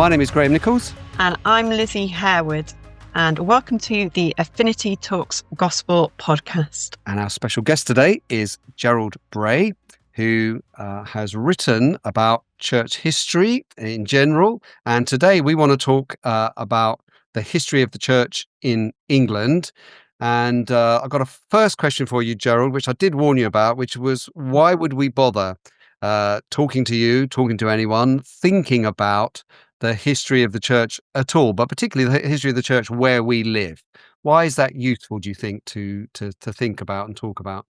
My name is Graham Nicholls. And I'm Lizzie Harewood. And welcome to the Affinity Talks Gospel Podcast. And our special guest today is Gerald Bray, who has written about church history in general. And today we want to talk about the history of the church in England. And I've got a first question for you, Gerald, which I did warn you about, which was, why would we bother talking to you, talking to anyone, thinking about the history of the church at all, but particularly the history of the church where we live? Why is that useful, do you think, to think about and talk about?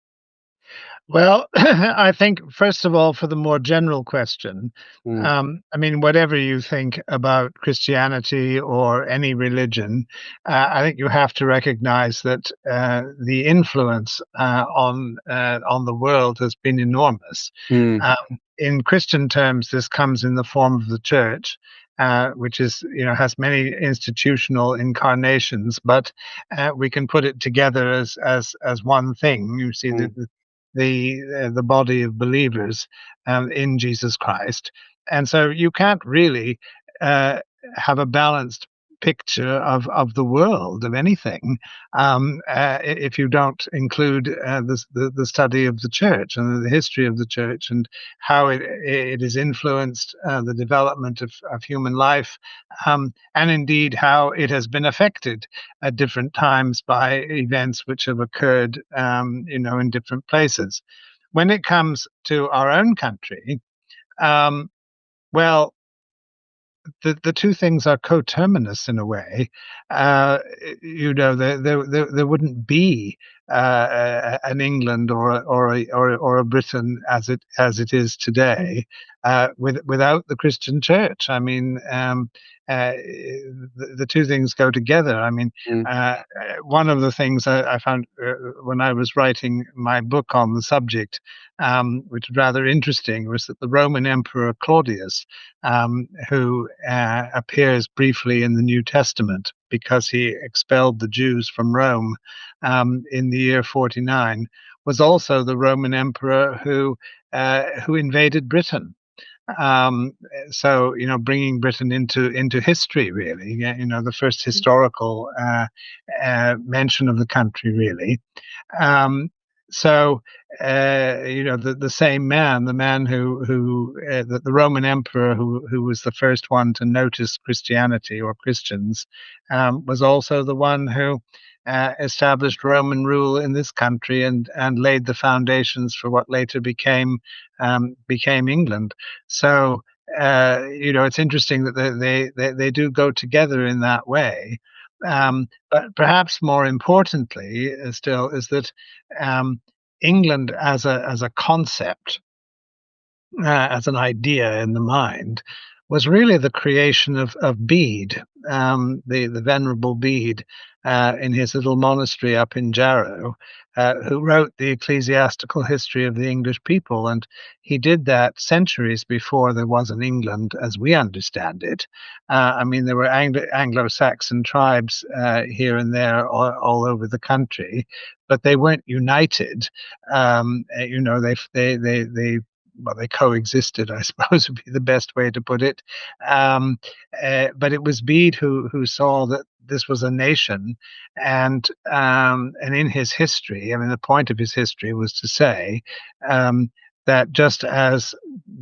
Well, I think, first of all, for the more general question, whatever you think about Christianity or any religion, I think you have to recognize that the influence on the world has been enormous. In Christian terms, this comes in the form of the church, which is, has many institutional incarnations, but we can put it together as one thing. You see, the body of believers in Jesus Christ, and so you can't really have a balanced picture of the world, of anything, if you don't include the study of the church and the history of the church and how it has influenced the development of human life, and indeed how it has been affected at different times by events which have occurred in different places. When it comes to our own country, well, the two things are coterminous in a way. There wouldn't be an England or a Britain as it is today without the Christian church. I mean, the two things go together. I mean, one of the things I found when I was writing my book on the subject, which was rather interesting, was that the Roman Emperor Claudius, who appears briefly in the New Testament because he expelled the Jews from Rome in the year 49, was also the Roman emperor who invaded Britain. So bringing Britain into history, really, the first historical mention of the country, really. So the same man, the man the Roman emperor who was the first one to notice Christianity or Christians, was also the one who established Roman rule in this country and laid the foundations for what later became England. So it's interesting that they do go together in that way. But perhaps more importantly still is that England as a concept, as an idea in the mind, was really the creation of Bede, the Venerable Bede, in his little monastery up in Jarrow, who wrote the ecclesiastical history of the English people. And he did that centuries before there was an England as we understand it. There were Anglo-Saxon tribes here and there all over the country, but they weren't united. They coexisted, I suppose would be the best way to put it. But it was Bede who saw that this was a nation, and in his history, the point of his history was to say that just as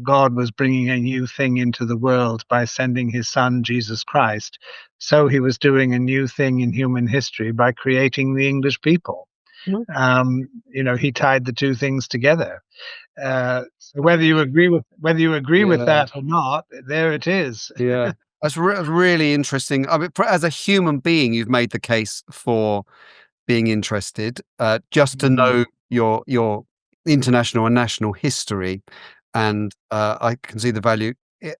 God was bringing a new thing into the world by sending his son, Jesus Christ, so he was doing a new thing in human history by creating the English people. He tied the two things together. So whether you agree with that or not, there it is. Yeah, that's really interesting. As a human being, you've made the case for being interested, just to know your international and national history, and I can see the value.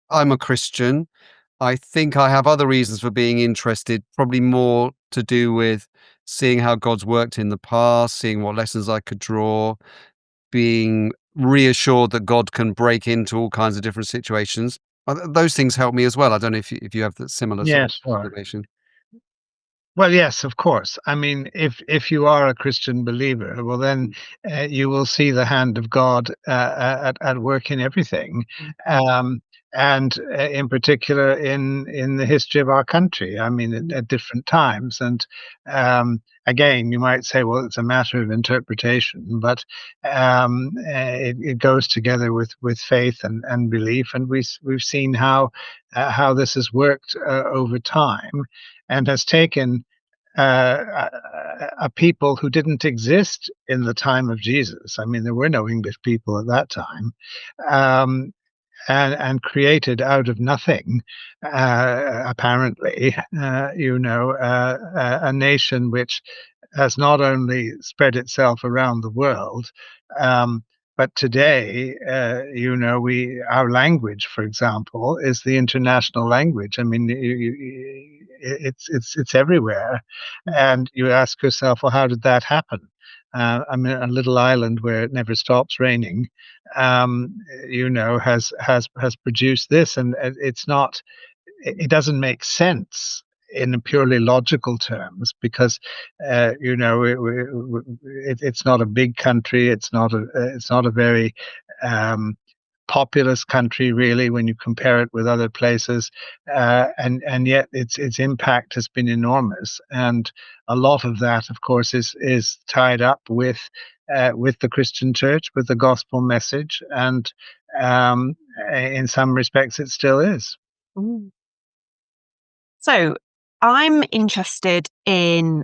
I'm a Christian. I think I have other reasons for being interested, probably more to do with seeing how God's worked in the past, seeing what lessons I could draw, being reassured that God can break into all kinds of different situations. Those things help me as well. I don't know if you have that similar sort of motivation. Well, yes, of course. If you are a Christian believer, well, then you will see the hand of God at work in everything. and in particular in the history of our country. I mean, at different times. And again, you might say, well, it's a matter of interpretation, but it goes together with faith and belief. And we've seen how this has worked over time, and has taken a people who didn't exist in the time of Jesus. I mean, there were no English people at that time, and created out of nothing, apparently, a nation which has not only spread itself around the world, but today, our language, for example, is the international language. I mean, it's everywhere, and you ask yourself, well, how did that happen? I mean, a little island where it never stops raining, has produced this, and it's not. It doesn't make sense in purely logical terms, because it's not a big country. It's not a very populous country, really, when you compare it with other places, and yet its impact has been enormous, and a lot of that, of course, is tied up with the Christian Church, with the gospel message, and in some respects, it still is. So I'm interested in,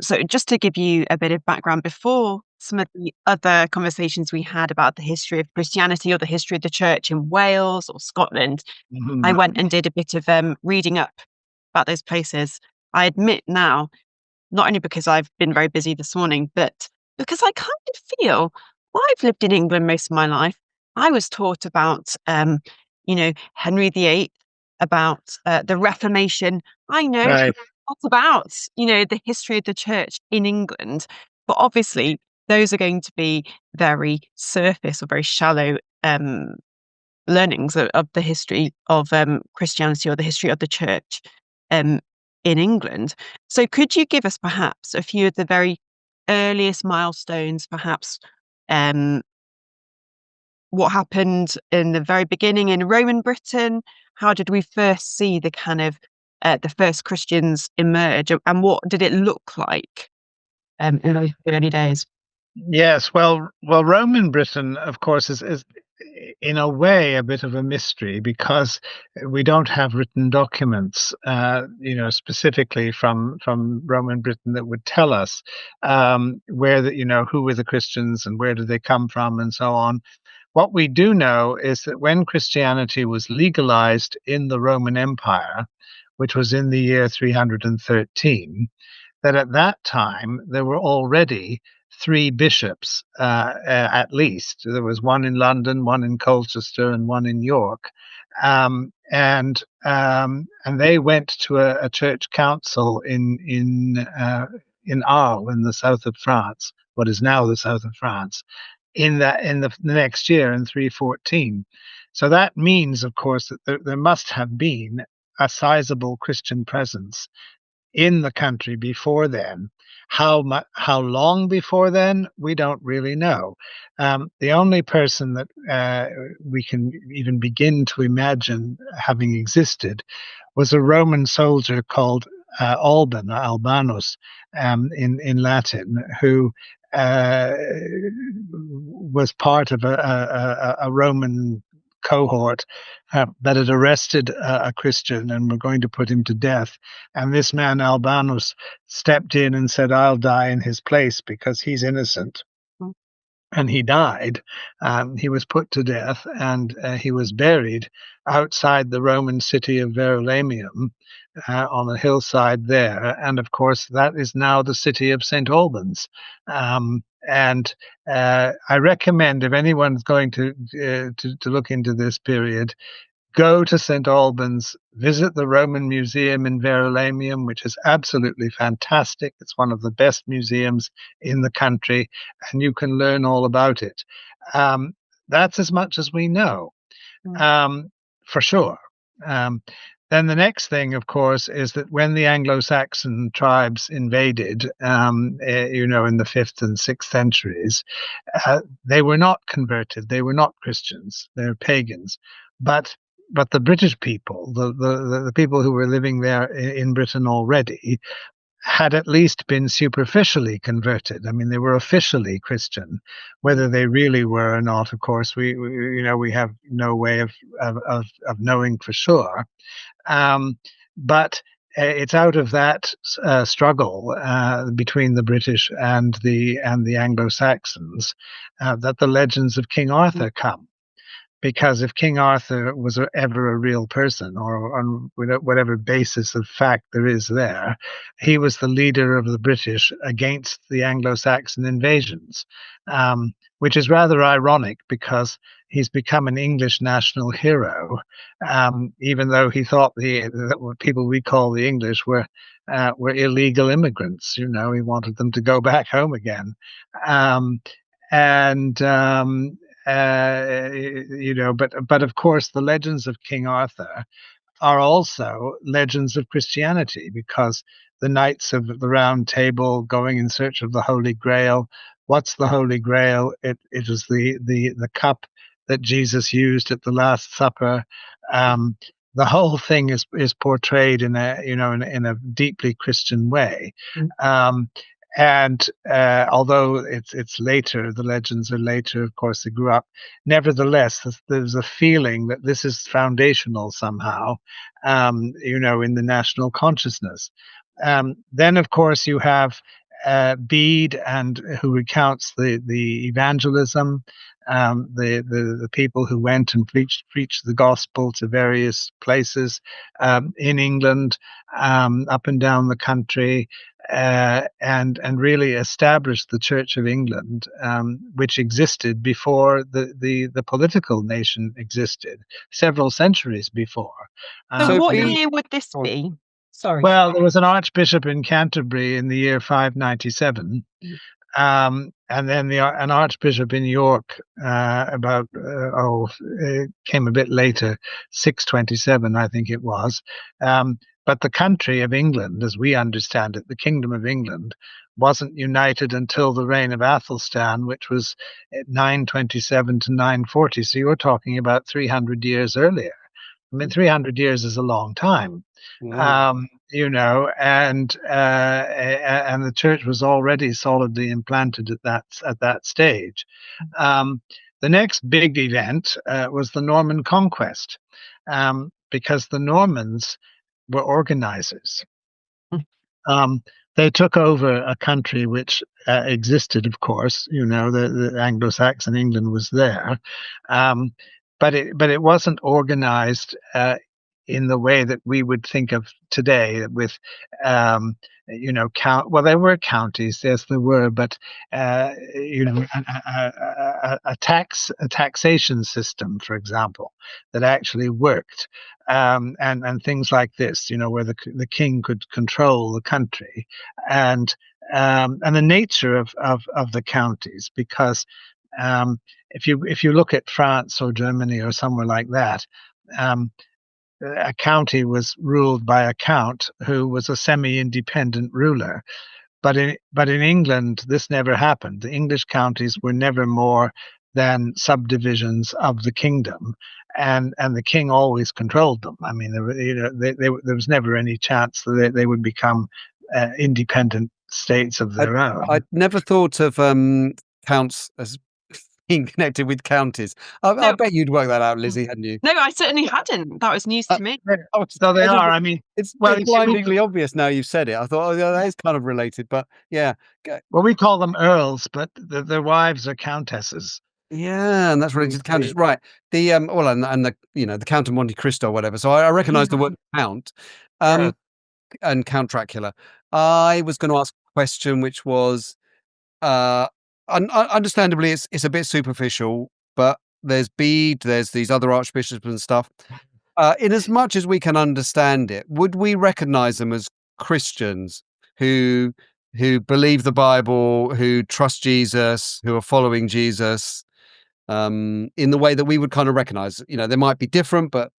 so just to give you a bit of background, before some of the other conversations we had about the history of Christianity or the history of the church in Wales or Scotland, I went and did a bit of reading up about those places. I admit now, not only because I've been very busy this morning, but because I kind of feel, well, I've lived in England most of my life. I was taught about, Henry VIII, about the Reformation. I know Right. a lot about, the history of the church in England, but obviously those are going to be very surface or very shallow learnings of the history of Christianity or the history of the church in England. So could you give us perhaps a few of the very earliest milestones, perhaps what happened in the very beginning in Roman Britain? How did we first see the kind of the first Christians emerge, and what did it look like in those early days? Yes, well, Roman Britain, of course, is in a way a bit of a mystery, because we don't have written documents, specifically from Roman Britain that would tell us where who were the Christians and where did they come from and so on. What we do know is that when Christianity was legalized in the Roman Empire, which was in the year 313, that at that time there were already 3 bishops, at least. There was one in London, one in Colchester, and one in York, and they went to a church council in Arles, in the south of France, what is now the south of France, in the next year, in 314. So that means, of course, that there must have been a sizable Christian presence in the country before then. How long before then, we don't really know. The only person that we can even begin to imagine having existed was a Roman soldier called Albanus, in Latin, who was part of a Roman cohort that had arrested a Christian and were going to put him to death. And this man, Albanus, stepped in and said, I'll die in his place because he's innocent. And he died. He was put to death, and he was buried outside the Roman city of Verulamium, on a hillside there. And of course, that is now the city of St. Albans. And I recommend, if anyone's going to look into this period, go to St. Albans, visit the Roman Museum in Verulamium, which is absolutely fantastic. It's one of the best museums in the country, and you can learn all about it. That's as much as we know, for sure. Then the next thing, of course, is that when the Anglo-Saxon tribes invaded, in the 5th and 6th centuries, they were not converted. They were not Christians. They were pagans. But but the British people, the people who were living there in Britain already, had at least been superficially converted. I mean, they were officially Christian. Whether they really were or not, of course, we have no way of knowing for sure. But it's out of that struggle between the British and the Anglo-Saxons that the legends of King Arthur come. Because if King Arthur was ever a real person, or on whatever basis of fact there is there, he was the leader of the British against the Anglo-Saxon invasions, which is rather ironic because he's become an English national hero, even though he thought the people we call the English were illegal immigrants. He wanted them to go back home again, but of course the legends of King Arthur are also legends of Christianity, because the Knights of the Round Table going in search of the Holy Grail. What's the Holy Grail? It was the cup that Jesus used at the Last Supper. The whole thing is portrayed in a deeply Christian way. And although it's later, the legends are later, of course, they grew up. Nevertheless, there's a feeling that this is foundational somehow, in the national consciousness. Then, of course, you have Bede, who recounts the evangelism, the people who went and preached the gospel to various places in England, up and down the country. And really established the Church of England, which existed before the political nation existed, several centuries before. So what year would this be? Sorry. Well, there was an archbishop in Canterbury in the year 597. And then an archbishop in York came a bit later, 627, I think it was. But the country of England, as we understand it, the Kingdom of England, wasn't united until the reign of Athelstan, which was 927 to 940. So you're talking about 300 years earlier. I mean, 300 years is a long time. Wow. And the church was already solidly implanted at that stage. The next big event was the Norman conquest, because the Normans were organizers. They took over a country which existed, of course. The Anglo-Saxon England was there, but it wasn't organized in the way that we would think of today, with well, there were counties, yes, there were, but a taxation system, for example, that actually worked, and things like this, where the king could control the country, and the nature of the counties, because if you look at France or Germany or somewhere like that, a county was ruled by a count who was a semi-independent ruler. But in England, this never happened. The English counties were never more than subdivisions of the kingdom, and the king always controlled them. I mean, there was never any chance that they would become independent states of their own. I'd never thought of counts as being connected with counties. I bet you'd work that out, Lizzie, hadn't you? No, I certainly hadn't. That was news to me. So they are. I mean, it's blindingly obvious now you've said it. I thought, that is kind of related, but yeah. Well, we call them earls, but their wives are countesses. Yeah, and that's related to countess, right? The and the the Count of Monte Cristo or whatever. So I recognise the word count, and Count Dracula. I was going to ask a question, which was, understandably, it's a bit superficial, but there's Bede, there's these other archbishops and stuff. In as much as we can understand it, would we recognise them as Christians who believe the Bible, who trust Jesus, who are following Jesus, in the way that we would kind of recognise? They might be different, but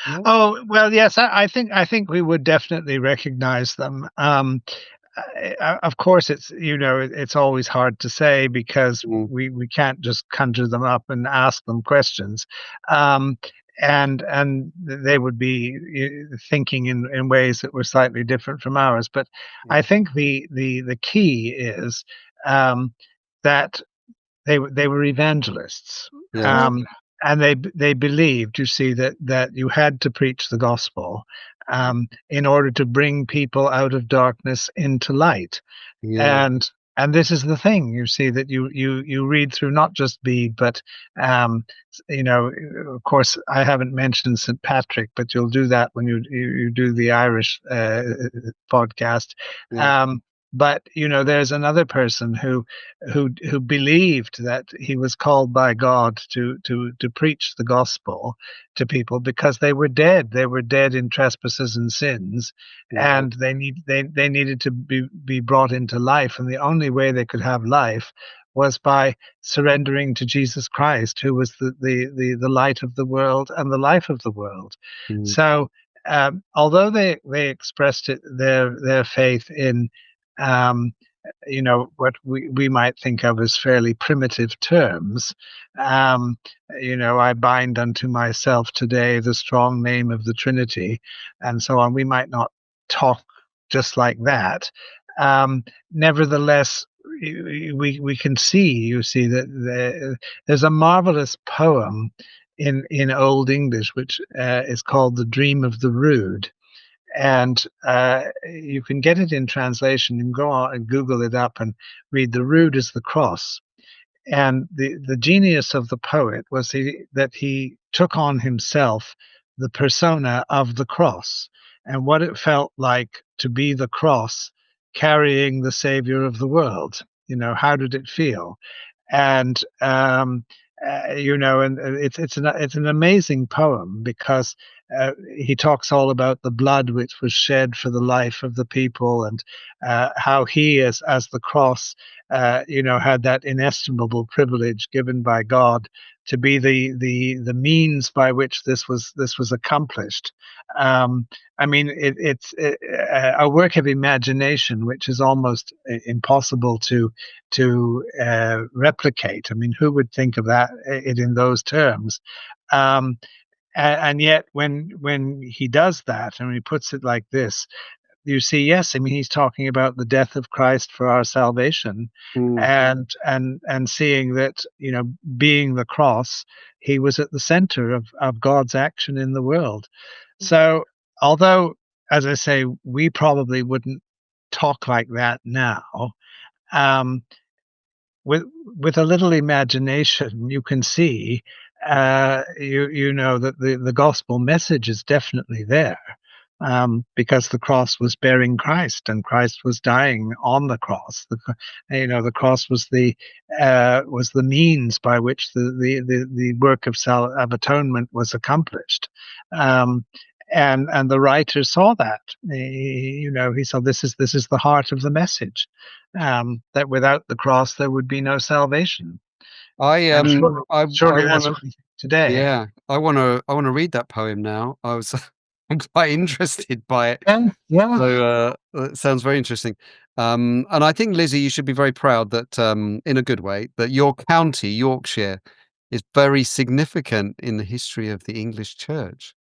oh well, yes, I think we would definitely recognise them. Of course, it's always hard to say, because we can't just conjure them up and ask them questions. and they would be thinking in ways that were slightly different from ours. But I think the key is that they were evangelists, and they believed, you see, that you had to preach the gospel in order to bring people out of darkness into light. And this is the thing, you see, that you read through not just Bede, but of course, I haven't mentioned St. Patrick, but you'll do that when you do the Irish podcast. But there's another person who believed that he was called by God to preach the gospel to people because they were dead. They were dead in trespasses and sins, and they needed to be brought into life. And the only way they could have life was by surrendering to Jesus Christ, who was the light of the world and the life of the world. So although they expressed their faith in what we might think of as fairly primitive terms, I bind unto myself today the strong name of the Trinity, and so on. We might not talk just like that. Nevertheless, we can see, you see, that there's a marvelous poem in Old English which is called The Dream of the Rood. And you can get it in translation. You can go on and Google it up and read "The Rood is the Cross." And the genius of the poet was that he took on himself the persona of the cross and what it felt like to be the cross carrying the Savior of the world. How did it feel? And and it's an amazing poem because he talks all about the blood which was shed for the life of the people, and how he, as the cross, had that inestimable privilege given by God to be the means by which this was accomplished. It's a work of imagination which is almost impossible to replicate. Who would think of it in those terms? And yet, when he does that, and he puts it like this, you see, yes, he's talking about the death of Christ for our salvation, and seeing that, being the cross, he was at the center of God's action in the world. So, although, as I say, we probably wouldn't talk like that now, with a little imagination, you can see, that the gospel message is definitely there, because the cross was bearing Christ, and Christ was dying on the cross. The cross was the means by which the work of atonement was accomplished. And the writer saw that. He saw this is the heart of the message, that without the cross there would be no salvation. Surely that's what we think today. Yeah, I want to read that poem now. I'm quite interested by it. Yeah. So it sounds very interesting. And I think, Lizzie, you should be very proud that, in a good way, that your county, Yorkshire, is very significant in the history of the English Church.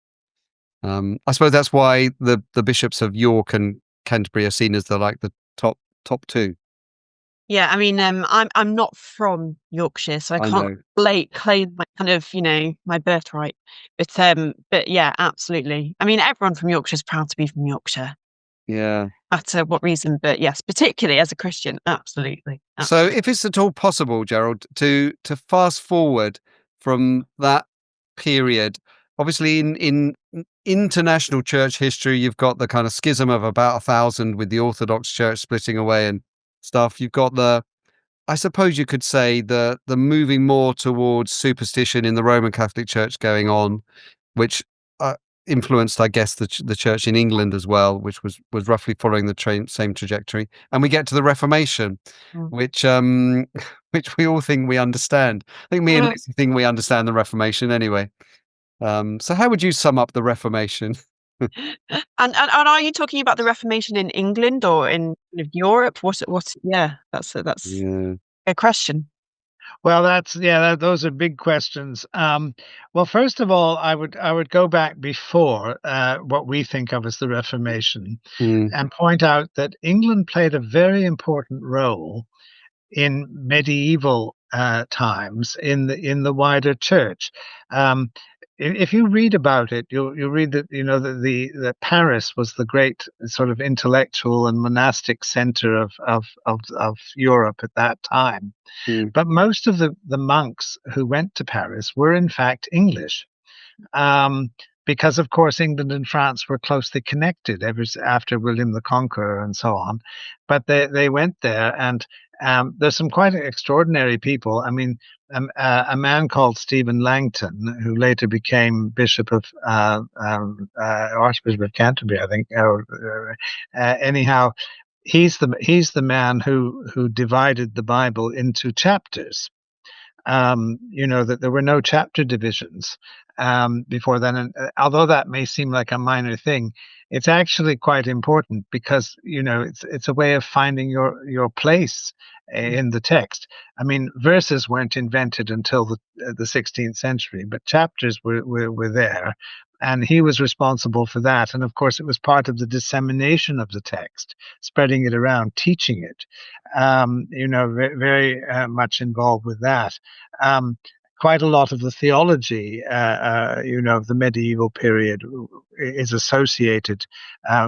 I suppose that's why the bishops of York and Canterbury are seen as the top two. Yeah, I'm not from Yorkshire, so I can't claim my kind of, my birthright. But yeah, absolutely. Everyone from Yorkshire is proud to be from Yorkshire. Yeah. No matter what reason, but yes, particularly as a Christian, absolutely. So, if it's at all possible, Gerald, to fast forward from that period, obviously in international church history, you've got the kind of schism of about 1000 with the Orthodox Church splitting away and stuff. You've got I suppose you could say the moving more towards superstition in the Roman Catholic Church going on, which influenced, I guess, the church in England as well, which was roughly following the same trajectory. And we get to the Reformation, which we all think we understand. I think me and Lizzie think we understand the Reformation anyway. So how would you sum up the Reformation? And are you talking about the Reformation in England or in Europe? Yeah, that's a question. Well, those are big questions. Well, first of all, I would go back before what we think of as the Reformation, and point out that England played a very important role in medieval times in the wider church. If you read about it, you'll read that that Paris was the great sort of intellectual and monastic center of Europe at that time. But most of the monks who went to Paris were in fact English. Because of course England and France were closely connected ever after William the Conqueror and so on. But they went there, and there's some quite extraordinary people. I mean, a man called Stephen Langton, who later became Bishop of Archbishop of Canterbury, I think. Anyhow, he's the man who divided the Bible into chapters. That there were no chapter divisions before then. And although that may seem like a minor thing, it's actually quite important, because it's a way of finding your place in the text. I mean, verses weren't invented until the 16th century, but chapters were there. And he was responsible for that. And of course, it was part of the dissemination of the text, spreading it around, teaching it, very much involved with that. Quite a lot of the theology, of the medieval period is associated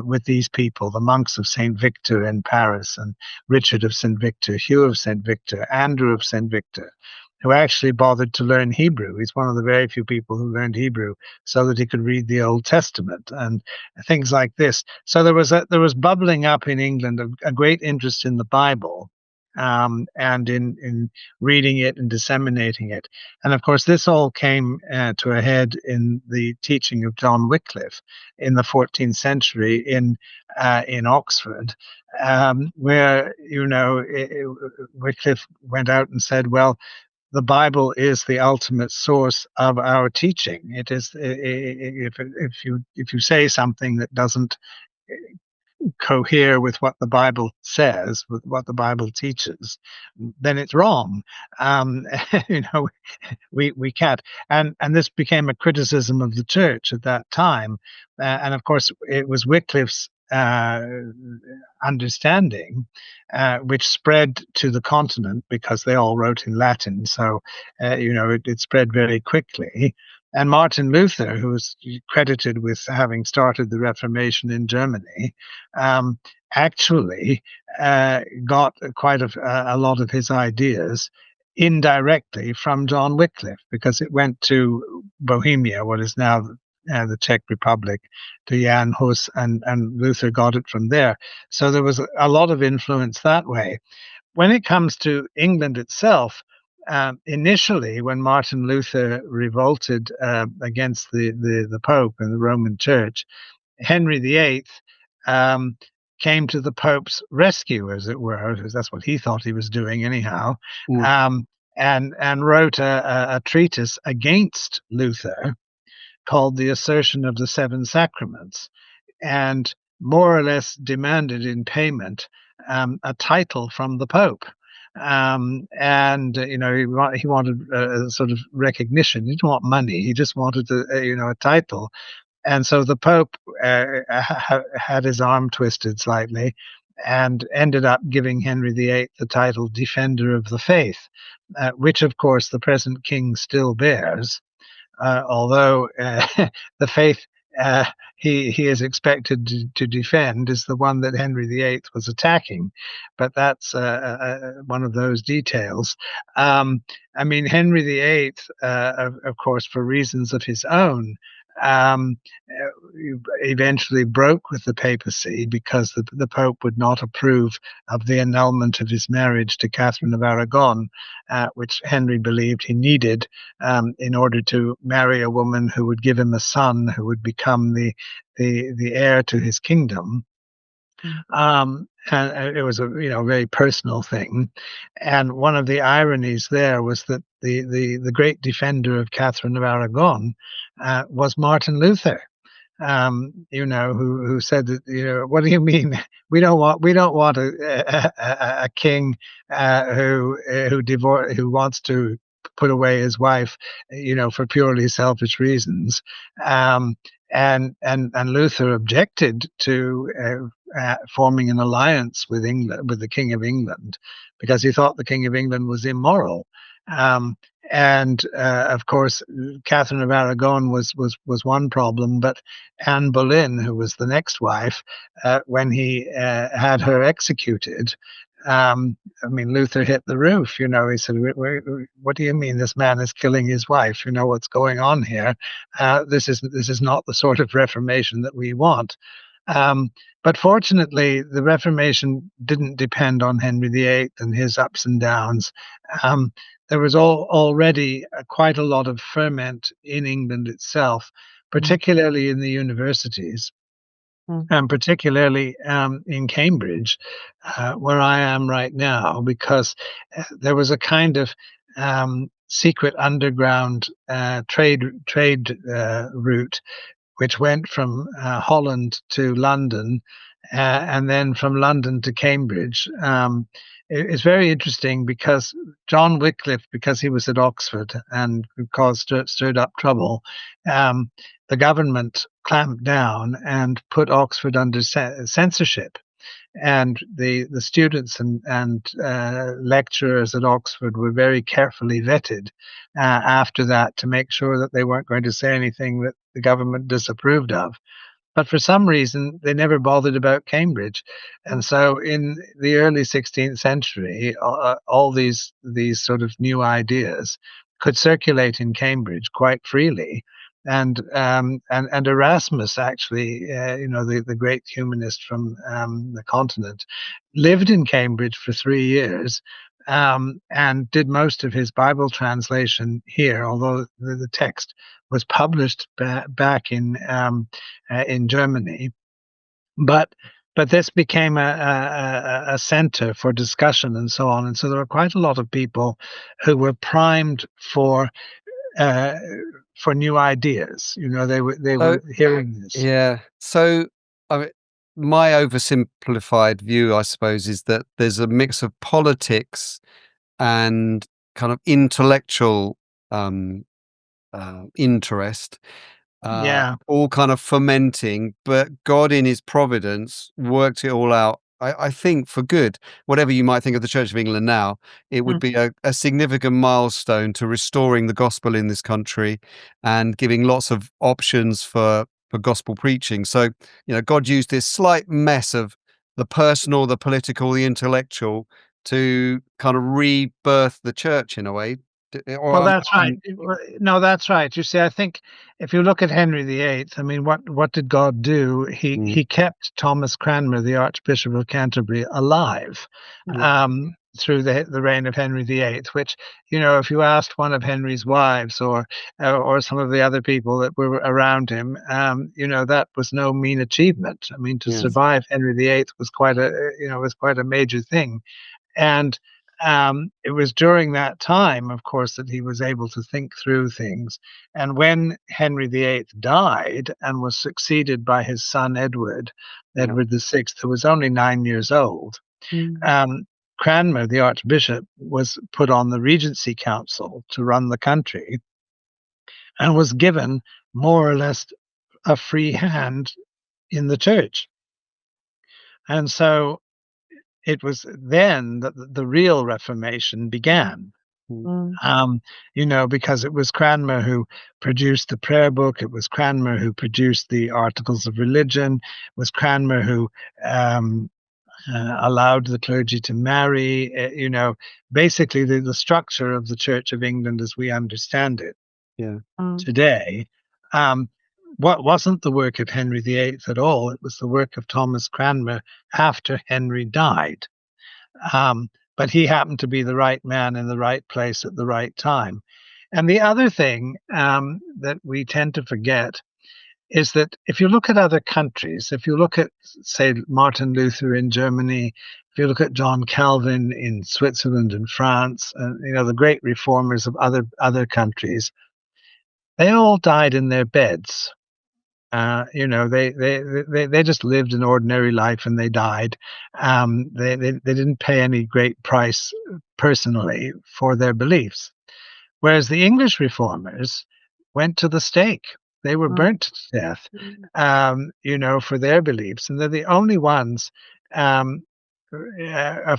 with these people, the monks of St. Victor in Paris, and Richard of St. Victor, Hugh of St. Victor, Andrew of St. Victor, who actually bothered to learn Hebrew. He's one of the very few people who learned Hebrew so that he could read the Old Testament and things like this. So there was bubbling up in England a great interest in the Bible, and in reading it and disseminating it. And of course, this all came to a head in the teaching of John Wycliffe in the 14th century in Oxford, where Wycliffe went out and said, well, the Bible is the ultimate source of our teaching. It is, if you say something that doesn't cohere with what the Bible says, with what the Bible teaches, then it's wrong. We can't. And this became a criticism of the church at that time. And of course, it was Wycliffe's understanding, which spread to the continent, because they all wrote in Latin. So, it spread very quickly. And Martin Luther, who was credited with having started the Reformation in Germany, actually got quite a lot of his ideas indirectly from John Wycliffe, because it went to Bohemia, what is now the Czech Republic, to Jan Hus, and Luther got it from there. So there was a lot of influence that way. When it comes to England itself, initially, when Martin Luther revolted against the Pope and the Roman Church, Henry VIII came to the Pope's rescue, as it were, because that's what he thought he was doing anyhow, and wrote a treatise against Luther called The Assertion of the Seven Sacraments, and more or less demanded in payment a title from the Pope. He wanted a sort of recognition. He didn't want money. He just wanted a title. And so the Pope had his arm twisted slightly, and ended up giving Henry VIII the title Defender of the Faith, which of course the present king still bears, although the faith he is expected to defend is the one that Henry VIII was attacking. But that's one of those details. Henry VIII, of course, for reasons of his own, eventually broke with the papacy, because the Pope would not approve of the annulment of his marriage to Catherine of Aragon, which Henry believed he needed in order to marry a woman who would give him a son who would become the heir to his kingdom. And it was a very personal thing. And one of the ironies there was that the great defender of Catherine of Aragon was Martin Luther. who said that, what do you mean? We don't want a king who wants to put away his wife, for purely selfish reasons. And Luther objected to forming an alliance with England, with the King of England, because he thought the King of England was immoral. And of course, Catherine of Aragon was one problem, but Anne Boleyn, who was the next wife, when he had her executed, Luther hit the roof. He said, "What do you mean this man is killing his wife? What's going on here? This is not the sort of Reformation that we want." But fortunately, the Reformation didn't depend on Henry VIII and his ups and downs. There was already quite a lot of ferment in England itself, particularly in the universities, and particularly in Cambridge, where I am right now, because there was a kind of secret underground trade route which went from Holland to London, and then from London to Cambridge. It's very interesting because John Wycliffe, because he was at Oxford and stirred up trouble, the government clamped down and put Oxford under censorship. And the students and lecturers at Oxford were very carefully vetted after that to make sure that they weren't going to say anything that the government disapproved of. But for some reason, they never bothered about Cambridge. And so in the early 16th century, all these sort of new ideas could circulate in Cambridge quite freely. And Erasmus, actually, the great humanist from the continent, lived in Cambridge for 3 years, and did most of his Bible translation here, although the text was published back in Germany. But this became a center for discussion and so on. And so there were quite a lot of people who were primed for new ideas. They were hearing this. Yeah. So, my oversimplified view, I suppose, is that there's a mix of politics and kind of intellectual interest, all kind of fermenting, but God in his providence worked it all out, I think, for good. Whatever you might think of the Church of England now, it would be a significant milestone to restoring the gospel in this country and giving lots of options for gospel preaching. So, God used this slight mess of the personal, the political, the intellectual to kind of rebirth the church in a way. Well, that's right. No, that's right. You see, I think if you look at Henry VIII, what did God do? He kept Thomas Cranmer, the Archbishop of Canterbury, alive through the reign of Henry VIII, which, if you asked one of Henry's wives or some of the other people that were around him, that was no mean achievement. To survive Henry VIII was quite a major thing. And it was during that time, of course, that he was able to think through things. And when Henry VIII died and was succeeded by his son Edward VI, who was only 9 years old, Cranmer, the Archbishop, was put on the Regency Council to run the country and was given more or less a free hand in the church. And so it was then that the real Reformation began. Because it was Cranmer who produced the prayer book. It was Cranmer who produced the Articles of Religion. It was Cranmer who allowed the clergy to marry. Basically the structure of the Church of England as we understand it today. What wasn't the work of Henry VIII at all? It was the work of Thomas Cranmer after Henry died. But he happened to be the right man in the right place at the right time. And the other thing that we tend to forget is that if you look at other countries, if you look at, say, Martin Luther in Germany, if you look at John Calvin in Switzerland and France, the great reformers of other countries, they all died in their beds. They just lived an ordinary life and they died. They didn't pay any great price personally for their beliefs. Whereas the English reformers went to the stake. They were burnt to death, for their beliefs. And they're the only ones of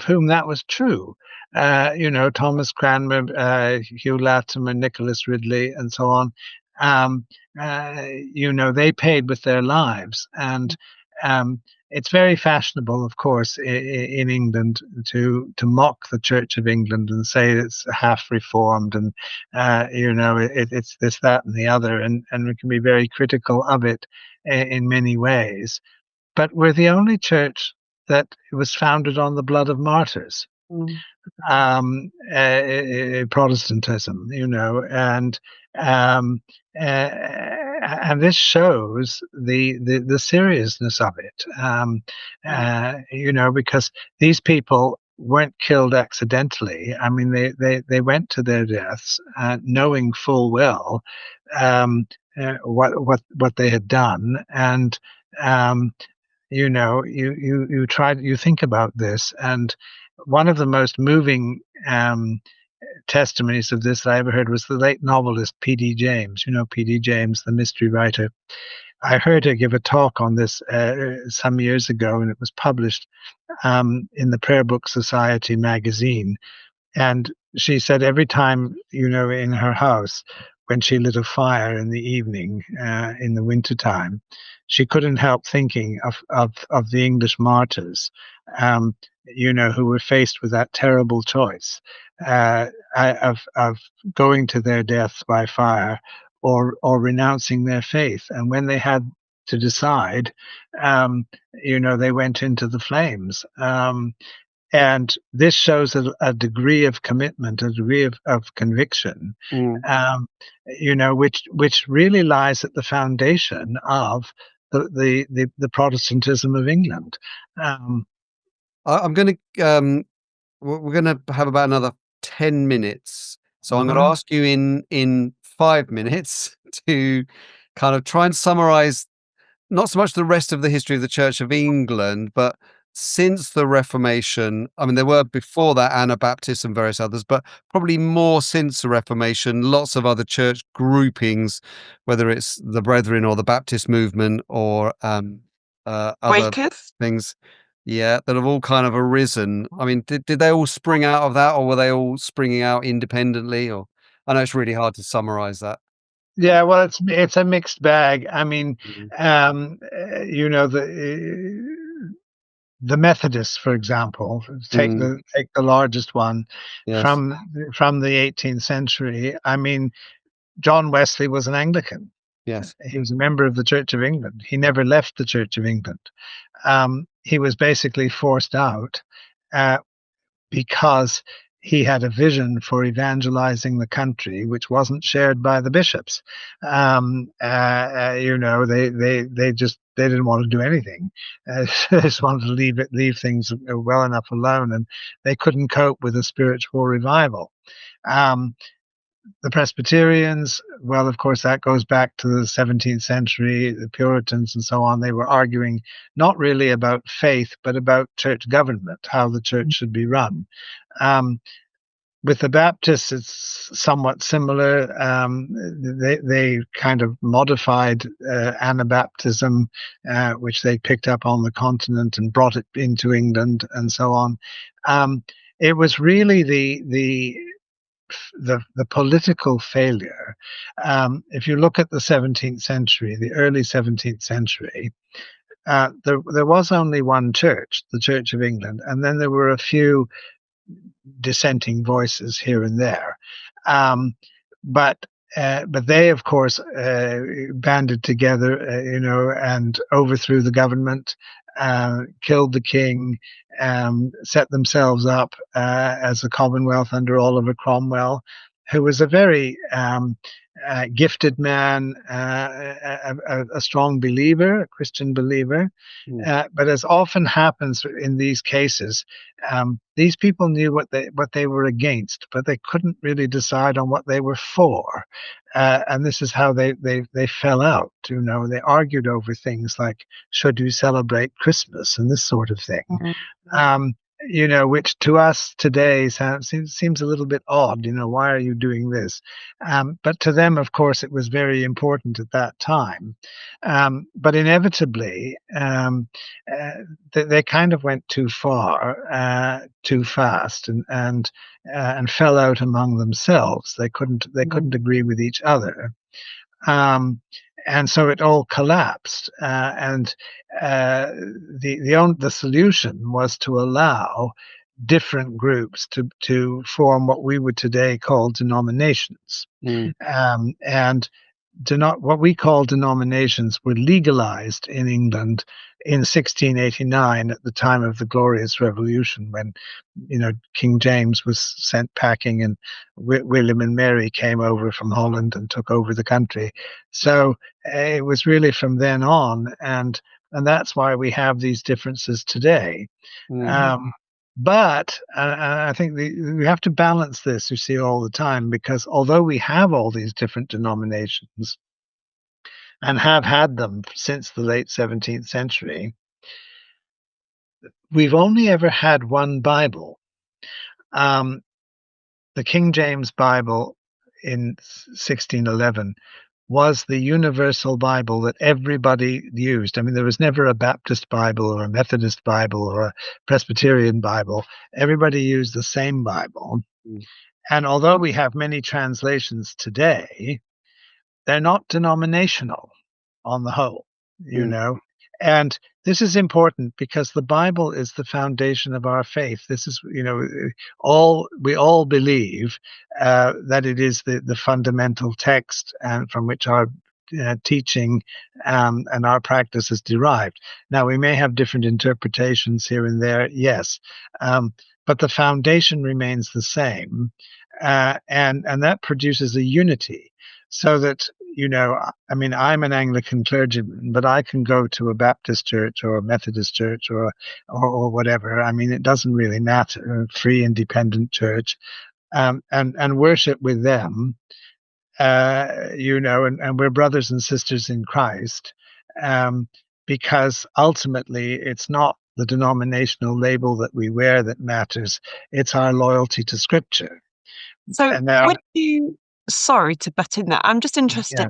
whom that was true. Thomas Cranmer, Hugh Latimer, Nicholas Ridley, and so on. They paid with their lives. And it's very fashionable, of course, in England to mock the Church of England and say it's half reformed and, it's this, that, and the other. And we can be very critical of it in many ways. But we're the only church that was founded on the blood of martyrs. Protestantism, and this shows the seriousness of it, because these people weren't killed accidentally. I mean, they went to their deaths knowing full well what they had done, and you think about this, and one of the most moving testimonies of this that I ever heard was the late novelist P.D. James. P.D. James, the mystery writer. I heard her give a talk on this some years ago, and it was published in the Prayer Book Society magazine. And she said every time, in her house, when she lit a fire in the evening, in the wintertime, she couldn't help thinking of the English martyrs, who were faced with that terrible choice of going to their death by fire or renouncing their faith. And when they had to decide, they went into the flames. And this shows a degree of commitment, a degree of conviction, which really lies at the foundation of the Protestantism of England. I'm going to we're going to have about another 10 minutes, so I'm going to ask you in 5 minutes to kind of try and summarize not so much the rest of the history of the Church of England, but since the Reformation. I mean, there were before that Anabaptists and various others, but probably more since the Reformation, lots of other church groupings, whether it's the Brethren or the Baptist movement or other Quakers? things, that have all kind of arisen. I mean, did they all spring out of that, or were they all springing out independently? Or I know it's really hard to summarize that. Yeah, well, it's a mixed bag. I mean, the Methodists, for example, take the largest one. Yes. from the 18th century. I mean, John Wesley was an Anglican. Yes, he was a member of the Church of England. He never left the Church of England. He was basically forced out because he had a vision for evangelizing the country, which wasn't shared by the bishops. They didn't want to do anything. They just wanted to leave things well enough alone, and they couldn't cope with a spiritual revival. The Presbyterians, well, of course, that goes back to the 17th century, the Puritans and so on. They were arguing not really about faith, but about church government, how the church should be run. With the Baptists, it's somewhat similar. They kind of modified Anabaptism, which they picked up on the continent and brought it into England and so on. It was really the political failure. If you look at the 17th century, the early 17th century, there was only one church, the Church of England, and then there were a few dissenting voices here and there. But they, of course, banded together, and overthrew the government, killed the king, set themselves up as a commonwealth under Oliver Cromwell, who was a very gifted man, a strong believer, a Christian believer. But as often happens in these cases, these people knew what they were against, but they couldn't really decide on what they were for. And this is how they fell out. They argued over things like, should you celebrate Christmas and this sort of thing. Which to us today seems a little bit odd. Why are you doing this? But to them, of course, it was very important at that time. But inevitably, they kind of went too far, too fast, and fell out among themselves. They couldn't agree with each other. And so it all collapsed, and the solution was to allow different groups to form what we would today call denominations. And what we call denominations were legalized in England in 1689 at the time of the Glorious Revolution, when King James was sent packing and William and Mary came over from Holland and took over the country. So it was really from then on, and that's why we have these differences today. But I think we have to balance this, you see, all the time, because although we have all these different denominations and have had them since the late 17th century, we've only ever had one Bible. The King James Bible in 1611 was the universal Bible that everybody used. I mean, there was never a Baptist Bible or a Methodist Bible or a Presbyterian Bible. Everybody used the same Bible. And although we have many translations today, they're not denominational on the whole, And this is important because the Bible is the foundation of our faith. This is, we all believe that it is the fundamental text and from which our teaching and our practice is derived. Now, we may have different interpretations here and there, yes, but the foundation remains the same, and that produces a unity. So that, I'm an Anglican clergyman, but I can go to a Baptist church or a Methodist church or whatever. I mean, it doesn't really matter, a free, independent church, and worship with them, and we're brothers and sisters in Christ, because ultimately it's not the denominational label that we wear that matters. It's our loyalty to Scripture. So would you... Sorry to butt in there. I'm just interested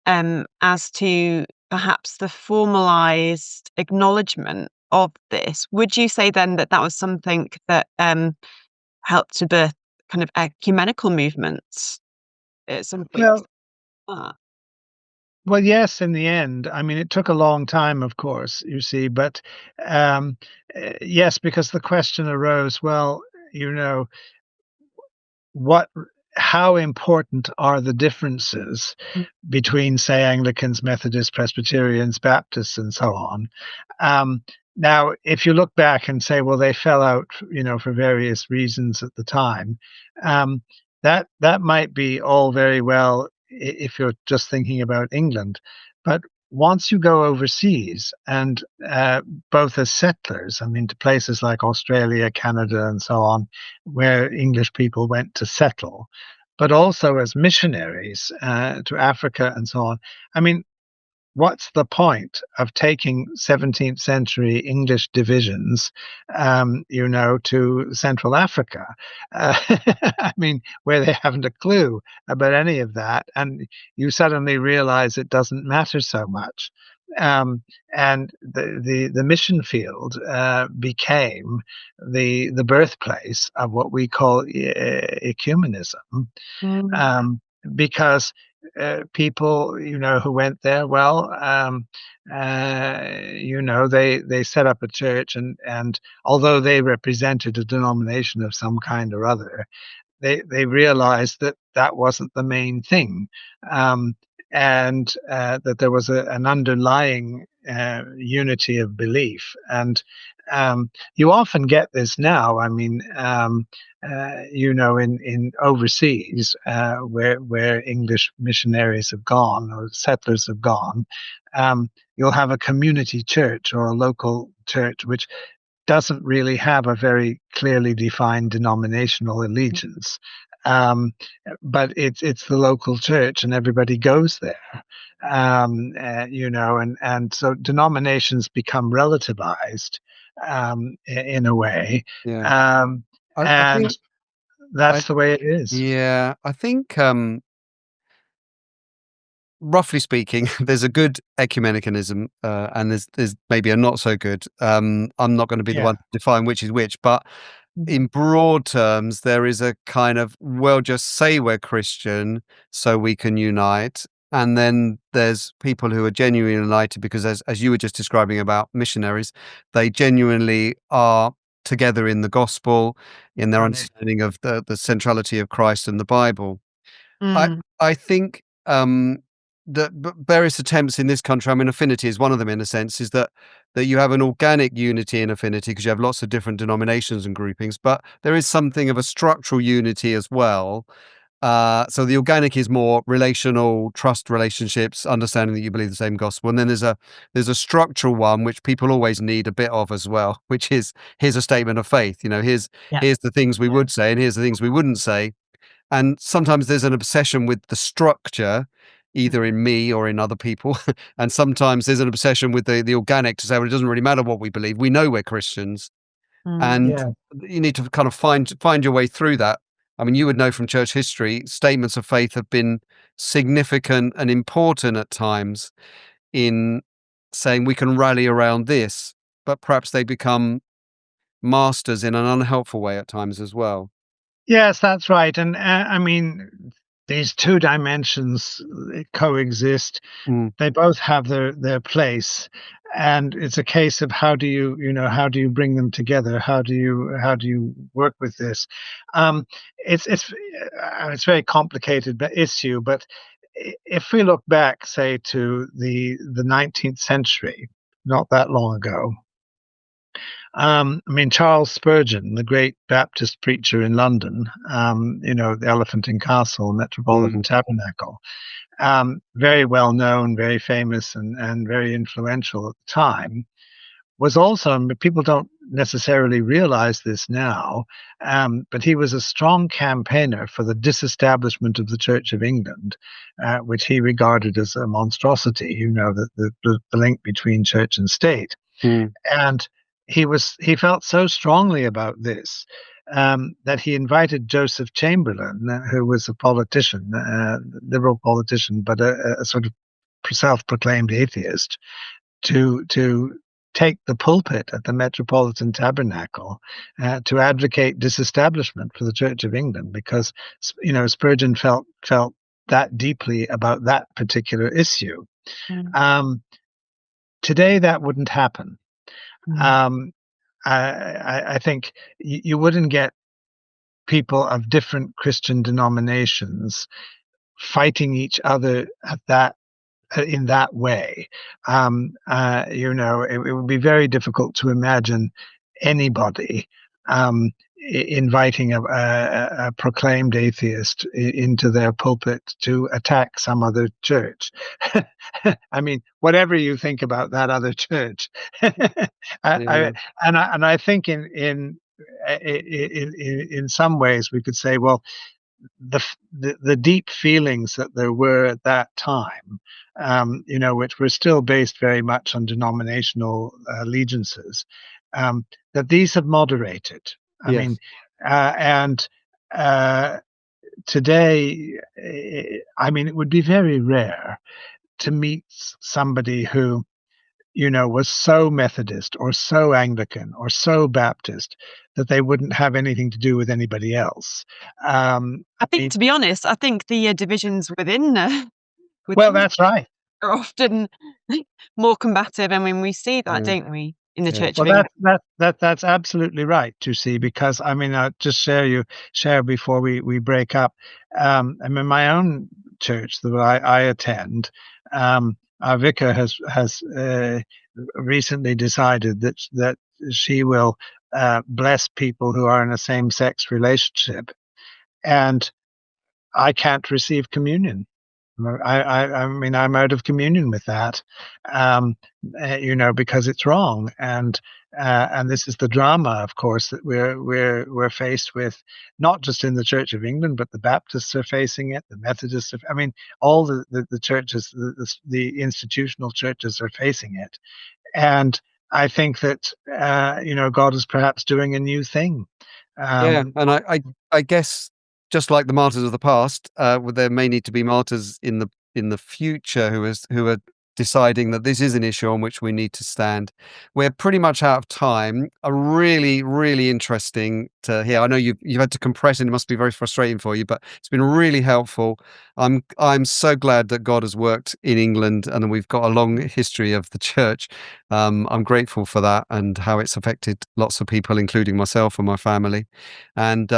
then, as to perhaps the formalized acknowledgement of this. Would you say then that was something that helped to birth kind of ecumenical movements at some point? Well, yes, in the end. I mean, it took a long time, of course, you see, but yes, because the question arose, well, how important are the differences between, say, Anglicans, Methodists, Presbyterians, Baptists, and so on? Now, if you look back and say, well, they fell out, for various reasons at the time, that might be all very well if you're just thinking about England. But once you go overseas, and both as settlers, I mean, to places like Australia, Canada, and so on, where English people went to settle, but also as missionaries to Africa and so on. I mean, what's the point of taking 17th century English divisions, to Central Africa? I mean, where they haven't a clue about any of that, and you suddenly realize it doesn't matter so much. And the mission field became the birthplace of what we call ecumenism, because people, who went there, well, they set up a church, and although they represented a denomination of some kind or other, they realized that wasn't the main thing, and that there was an underlying unity of belief, and You often get this now. I mean, in overseas where English missionaries have gone or settlers have gone, you'll have a community church or a local church which doesn't really have a very clearly defined denominational allegiance. But it's the local church and everybody goes there. And so denominations become relativized in a way. Yeah. I And think I that's the way it is. yeah, I think roughly speaking, there's a good ecumenicanism, and there's maybe a not so good. I'm not going to be the Yeah. one to define which is which, but in broad terms, there is a kind of, well, just say we're Christian so we can unite. And then there's people who are genuinely united because, as you were just describing about missionaries, they genuinely are together in the gospel, in their understanding of the centrality of Christ and the Bible. I think that various attempts in this country, I mean, Affinity is one of them in a sense, is that you have an organic unity in Affinity because you have lots of different denominations and groupings, but there is something of a structural unity as well. So the organic is more relational, trust relationships, understanding that you believe the same gospel, and then there's a structural one which people always need a bit of as well, which is, here's a statement of faith. Here's the things we would say, and here's the things we wouldn't say. And sometimes there's an obsession with the structure, either in me or in other people. And sometimes there's an obsession with the organic to say, well, it doesn't really matter what we believe. We know we're Christians. And you need to kind of find your way through that. I mean, you would know from church history, statements of faith have been significant and important at times in saying we can rally around this, but perhaps they become masters in an unhelpful way at times as well. Yes, that's right. And I mean, these two dimensions coexist. They both have their place, and it's a case of how do you bring them together? How do you work with this? It's a very complicated issue, but if we look back, say, to the 19th century, not that long ago. I mean, Charles Spurgeon, the great Baptist preacher in London, the Elephant and Castle, Metropolitan Tabernacle, very well known, very famous, and very influential at the time, was also, people don't necessarily realize this now, but he was a strong campaigner for the disestablishment of the Church of England, which he regarded as a monstrosity, the link between church and state. And he felt so strongly about this that he invited Joseph Chamberlain, who was a politician, liberal politician, but a sort of self-proclaimed atheist, to take the pulpit at the Metropolitan Tabernacle to advocate disestablishment for the Church of England, because Spurgeon felt that deeply about that particular issue. Today, that wouldn't happen. I think you wouldn't get people of different Christian denominations fighting each other in that way. It would be very difficult to imagine anybody inviting a proclaimed atheist into their pulpit to attack some other church. I mean, whatever you think about that other church, I think in some ways we could say, well, the deep feelings that there were at that time, which were still based very much on denominational allegiances, that these have moderated. I mean, and today, I mean, it would be very rare to meet somebody who, was so Methodist or so Anglican or so Baptist that they wouldn't have anything to do with anybody else. I think, to be honest, I think the divisions within well, that's right, are often more combative. I mean, we see that, don't we, in the Church of England? England? That's absolutely right, to see, because I mean, I'll just share before we break up. I mean, my own church that I attend, our vicar has recently decided that she will bless people who are in a same-sex relationship, and I can't receive communion. I mean, I'm out of communion with that, because it's wrong, and this is the drama, of course, that we're faced with, not just in the Church of England, but the Baptists are facing it, the Methodists I mean, all the churches, the institutional churches are facing it, and I think that God is perhaps doing a new thing. And I guess, just like the martyrs of the past, there may need to be martyrs in the future who are deciding that this is an issue on which we need to stand. We're pretty much out of time. Really, really interesting to hear. I know you've had to compress, and it must be very frustrating for you, but it's been really helpful. I'm so glad that God has worked in England, and we've got a long history of the church. I'm grateful for that and how it's affected lots of people, including myself and my family. And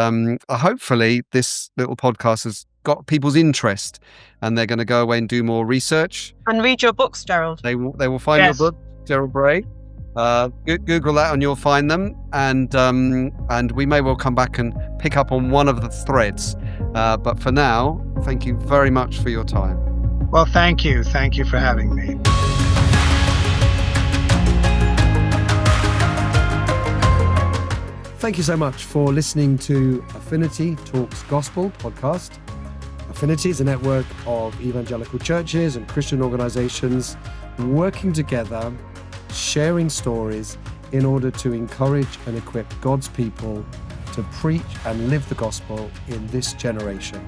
hopefully this little podcast has got people's interest, and they're going to go away and do more research and read your books, Gerald. They will find your book, Gerald Bray. Google that and you'll find them, and we may well come back and pick up on one of the threads, but for now, thank you very much for your time. Well, thank you for having me. Thank you so much for listening to Affinity Talks Gospel Podcast. Affinity is a network of evangelical churches and Christian organizations working together, sharing stories in order to encourage and equip God's people to preach and live the gospel in this generation.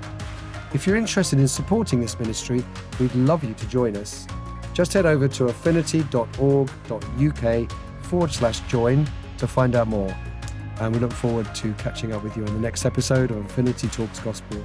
If you're interested in supporting this ministry, we'd love you to join us. Just head over to affinity.org.uk/join to find out more. And we look forward to catching up with you on the next episode of Affinity Talks Gospel.